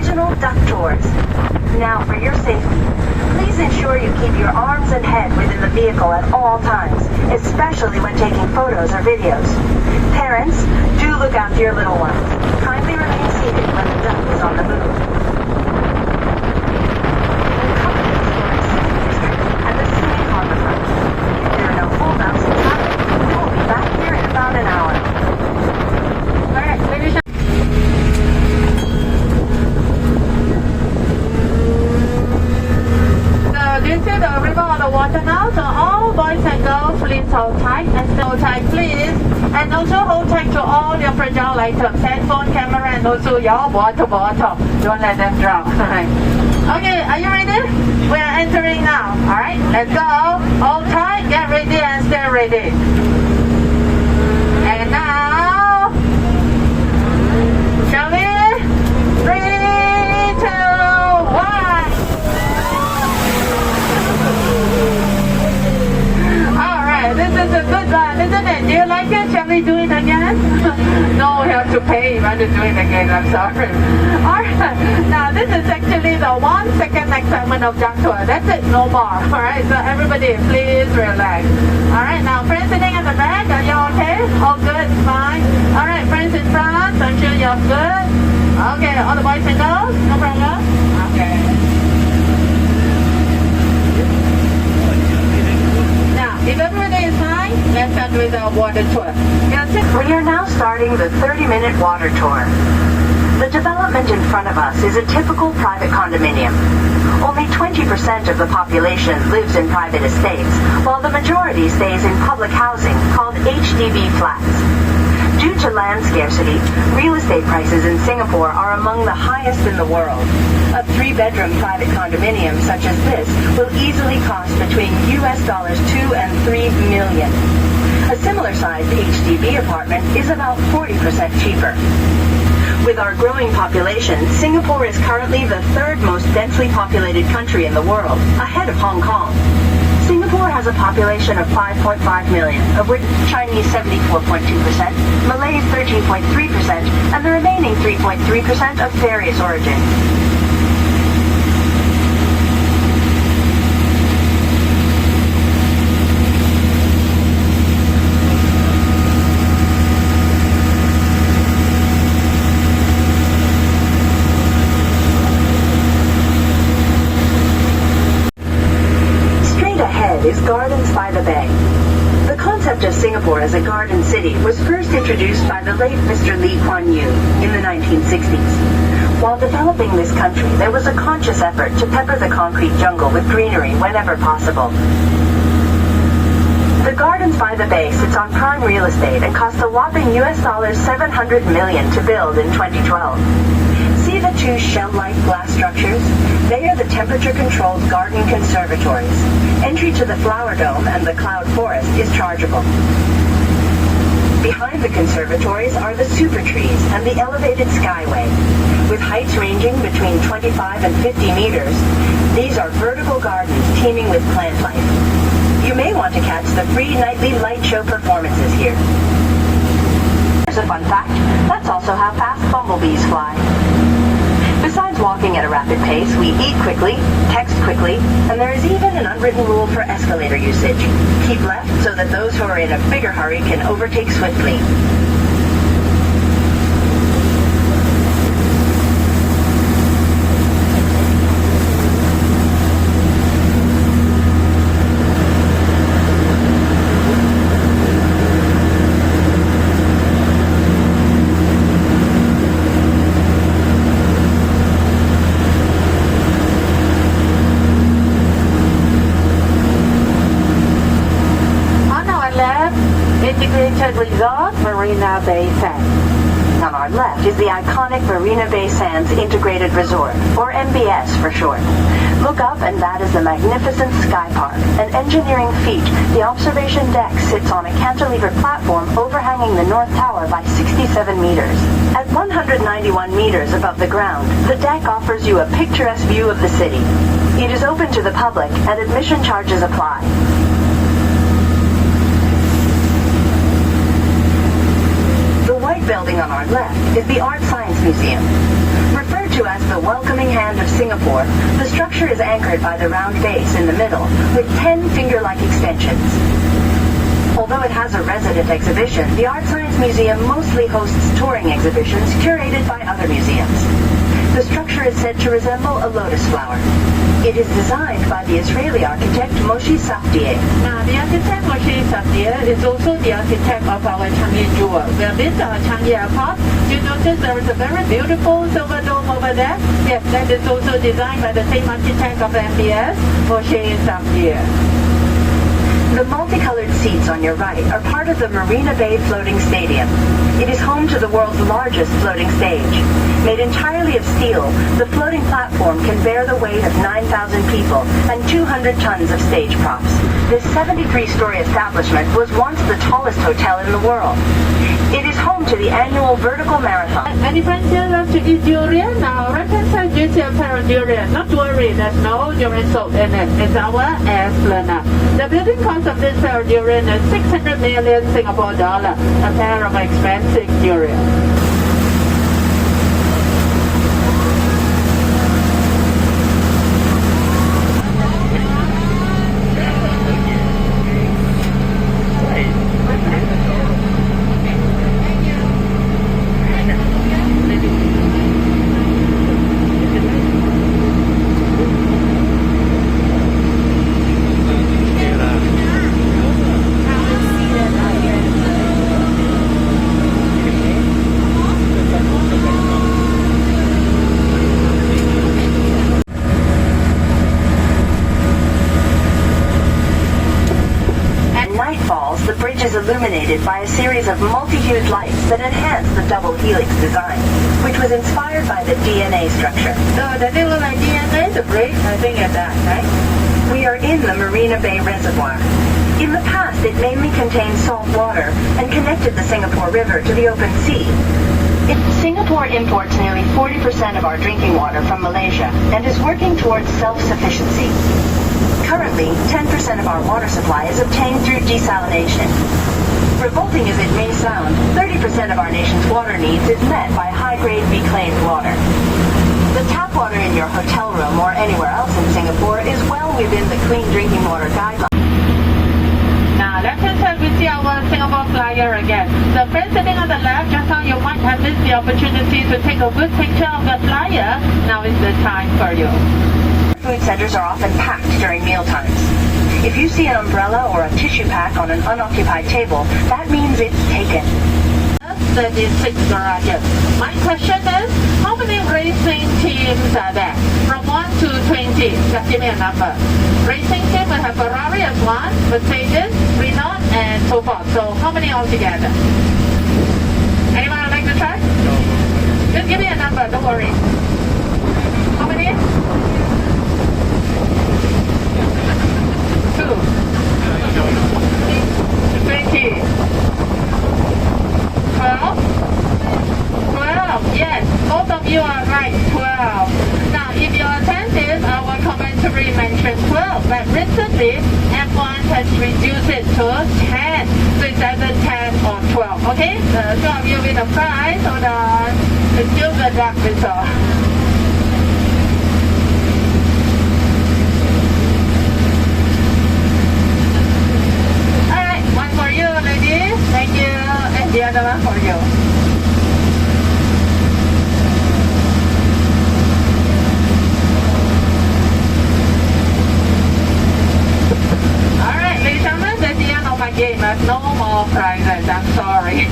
original duck tours. Now, for your safety, please ensure you keep your arms and head within the vehicle at all times, especially when taking photos or videos. Parents, do look after your little ones. Kindly remain seated when the duck is on the move. And the scenic harbor front. If there are no holdouts in traffic, we will be back here in about an hour. All right, ladies and this is the river on the water now, so all boys and girls please hold tight and stay hold tight please. And also hold tight to all your fragile items, cell phone, camera, and also your water bottle. Don't let them drop. Okay, are you ready? We are entering now. Alright, let's go. Hold tight, get ready and stay ready. And now, shall we? 3, 2, 1. Alright, this is a good one, isn't it? Do you like it? Shall we do it again? No, we have to pay if I to do it again, I'm sorry. Alright, now this is actually the 1 second next segment of duck tour. That's it, no more. Alright, so everybody please relax. Alright, now friends sitting at the back, are you okay? All good, fine. Alright, friends in front, I'm sure you're good. Okay, all the boys and girls, no problem? Okay. If everybody is fine, let's start with the water tour. We are now starting the 30-minute water tour. The development in front of us is a typical private condominium. Only 20% of the population lives in private estates, while the majority stays in public housing called HDB flats. Due to land scarcity, real estate prices in Singapore are among the highest in the world. A 3-bedroom private condominium such as this will easily cost between US$2 and $3 million. A similar-sized HDB apartment is about 40% cheaper. With our growing population, Singapore is currently the 3rd most densely populated country in the world, ahead of Hong Kong. Singapore has a population of 5.5 million, of which Chinese 74.2%, Malays 13.3%, and the remaining 3.3% of various origins. Is Gardens by the Bay. The concept of Singapore as a garden city was first introduced by the late Mr. Lee Kuan Yew in the 1960s. While developing this country, there was a conscious effort to pepper the concrete jungle with greenery whenever possible. The Gardens by the Bay sits on prime real estate and cost a whopping US$700 million to build in 2012. See the 2 shell-like glass structures? They are the temperature-controlled garden conservatories. Entry to the flower dome and the cloud forest is chargeable. Behind the conservatories are the super trees and the elevated skyway. With heights ranging between 25 and 50 meters, these are vertical gardens teeming with plant life. You may want to catch the free nightly light show performances here. Here's a fun fact, that's also how fast bumblebees fly. Besides walking at a rapid pace, we eat quickly, text quickly, and there is even an unwritten rule for escalator usage. Keep left so that those who are in a bigger hurry can overtake swiftly. Resort, Marina Bay Sands. On our left is the iconic Marina Bay Sands Integrated Resort, or MBS for short. Look up and that is the magnificent Sky Park, an engineering feat. The observation deck sits on a cantilever platform overhanging the North Tower by 67 meters. At 191 meters above the ground, the deck offers you a picturesque view of the city. It is open to the public and admission charges apply. The white building on our left is the Art Science Museum. Referred referred to as the welcoming hand of Singapore, the structure is anchored by the round base in the middle, with 10 finger-like extensions. Although it has a resident exhibition, the Art Science Museum mostly hosts touring exhibitions curated by other museums. The structure is said to resemble a lotus flower. It is designed by the Israeli architect Moshe Safdie. Now, the architect Moshe Safdie is also the architect of our Changi Jewel. We have been to our Changi Airport. You notice there is a very beautiful silver dome over there? Yes, that is also designed by the same architect of Amphibious, Moshe Safdie. The multicolored seats on your right are part of the Marina Bay Floating Stadium. It is home to the world's largest floating stage. Made entirely of steel, the floating platform can bear the weight of 9,000 people and 200 tons of stage props. This 73-story establishment was once the tallest hotel in the world. It is home to the annual vertical marathon. Many friends here love to eat durian. Now, right hand side, you see a pair of durian. Not to worry, there's no durian salt in it. It's our esplanade. The building cost of this pair of durian is 600 million Singapore dollar. A pair of expensive durian. Illuminated by a series of multi-hued lights that enhance the double helix design, which was inspired by the DNA structure. So does it look like DNA, the bridge? I think it's that, right? We are in the Marina Bay Reservoir. In the past, it mainly contained salt water and connected the Singapore River to the open sea. Singapore imports nearly 40% of our drinking water from Malaysia and is working towards self-sufficiency. Currently, 10% of our water supply is obtained through desalination. Revolting as it may sound, 30% of our nation's water needs is met by high-grade reclaimed water. The tap water in your hotel room or anywhere else in Singapore is well within the clean drinking water guidelines. Now, let's just we see our Singapore flyer again. The friend sitting on the left, just now you might have missed the opportunity to take a good picture of the flyer. Now is the time for you. Food centers are often packed during meal times. If you see an umbrella or a tissue pack on an unoccupied table, that means it's taken. 36 garages. My question is, how many racing teams are there? From 1 to 20, just give me a number. Racing team will have Ferrari as one, Mercedes, Renault, and so forth. So how many altogether? Anyone would like to try? No. Just give me a number, don't worry. How many? 2. 20. 12. Yes, both of you are right. 12. Now, if you attended, our commentary mentioned 12, but recently F1 has reduced it to 10. So it's either 10 or 12. Okay? Two of you win a prize. Hold on. It's still the dark result. Thank you, and the other one for you. Alright, ladies and gentlemen, that's the end of my game. There's no more prizes, I'm sorry.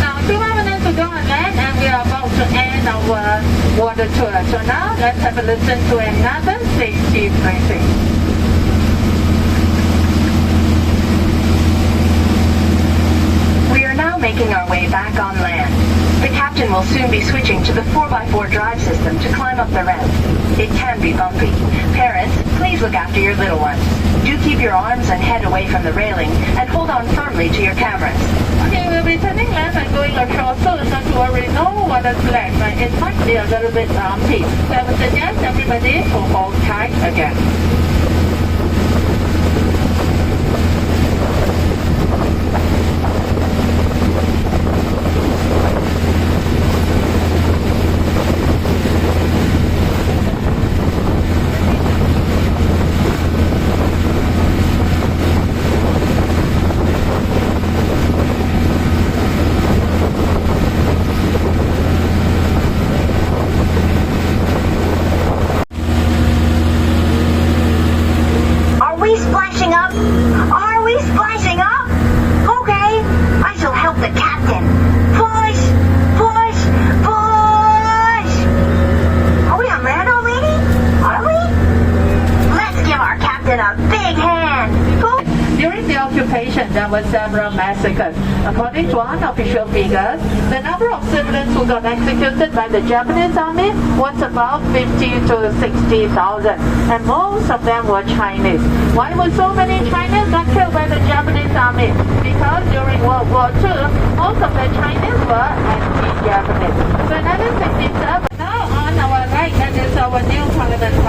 Now, 2 more minutes to go on land, and we are about to end our water tour. So now, let's have a listen to another safety briefing. Making our way back on land. The captain will soon be switching to the 4x4 drive system to climb up the ramp. It can be bumpy. Parents, please look after your little ones. Do keep your arms and head away from the railing and hold on firmly to your cameras. Okay, we'll be turning left and going across, so not to worry, no water flag, but it might be a little bit bumpy. So I would suggest everybody to hold tight again. there were several massacres. According to unofficial figures, the number of civilians who got executed by the Japanese army was about 50 to 60,000, and most of them were Chinese. Why were so many Chinese got killed by the Japanese army? Because during World War II, most of the Chinese were anti-Japanese. So in 1967, now on our right, that is our new Parliament House.